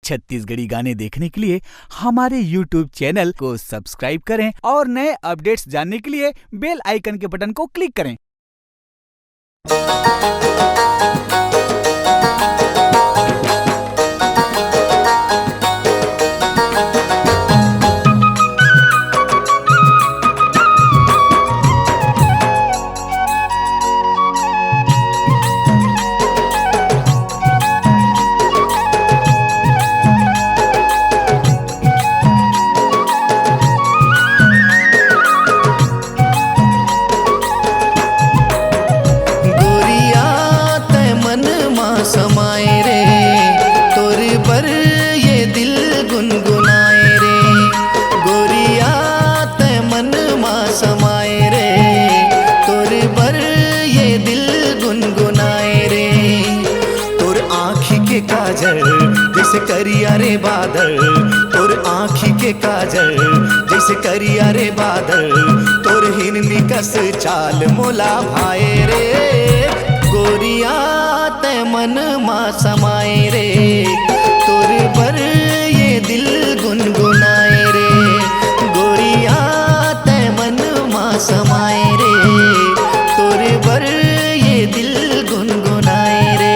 छत्तीसगढ़ी गाने देखने के लिए हमारे YouTube चैनल को सब्सक्राइब करें और नए अपडेट्स जानने के लिए बेल आइकन के बटन को क्लिक करें। समाए रे तोरे पर ये दिल गुनगुनाए रे, गोरिया ते मन मा समाए रे तोरे पर ये दिल गुनगुनाए रे। तोर आँखी के काजल जैसे करिया रे बादल, तोर आँखी के काजल जैसे करिया रे बादल, तोर हिरनी कस चाल मोला भाए रे, गोरिया ते मन मा समाए रे तोरे पर ये दिल गुनगुनाए रे, गोरिया ते मन मा समाए रे तोरे पर ये दिल गुनगुनाए रे।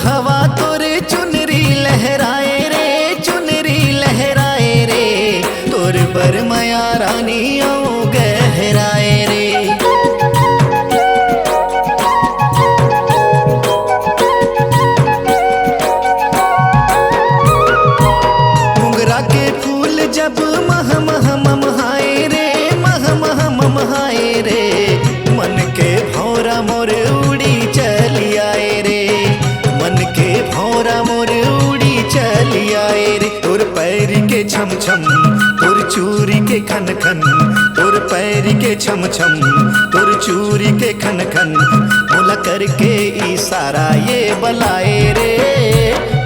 हवा तोरे चुनरी लहराए रे, चुनरी लहराए रे तोर पर माया रानियों गहराए रे। मोगरा के फूल जब मह मह ममहाए रे, मह मह ममहाए रे, मन के भौरा मोर उड़ी चली आए रे, मन के भौरा मोर उड़ी चली आए रे। तोर पैर के छम छम तोर चूरी के खन खन, तोर पैर के छम छम तोर चूरी के खन खन, मोला करके इशारा ये बलाए रे,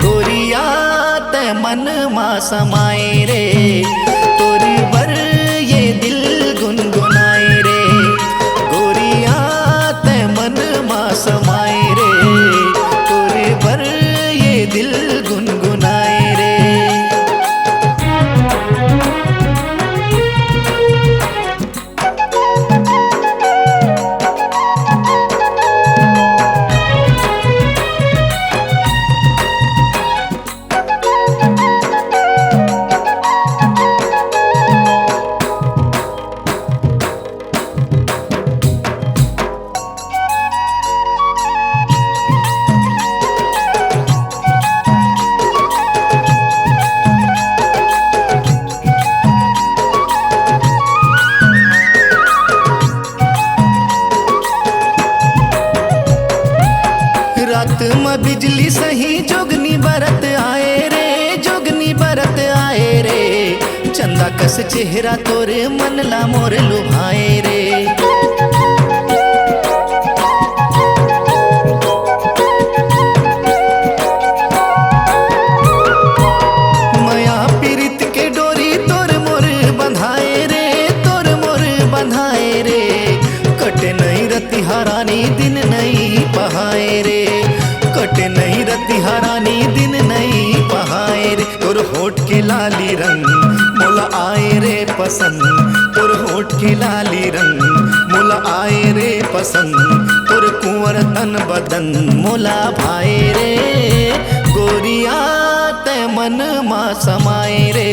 गोरिया ते मन मा समाए रे तोरी बर ये दिल गुनगुनाए रे, गोरिया ते मन मा समाए रे तोरे पर ये दिल गुनगुनाए रे। रात में बिजली सही जोगनी बरत आए रे, जोगनी बरत आए रे, चंदा कस चेहरा तोरे मन ला मोर लुभाए रे। माया पीरित के डोरी तोर मोर बंधाए रे, तोर मोर बंधाए रे, कटे नहीं रति हरानी दिन नहीं पहाए रे, कटे नहीं रति हरानी दिन नहीं पहाए रे। तोर होठ के लाली रंग मोला आए रे पसंद, तोर होठ के लाली रंग मोला आए रे पसंद, तोर कुंवर तन बदन मोला भाए रे, गोरिया ते मन मा समाए रे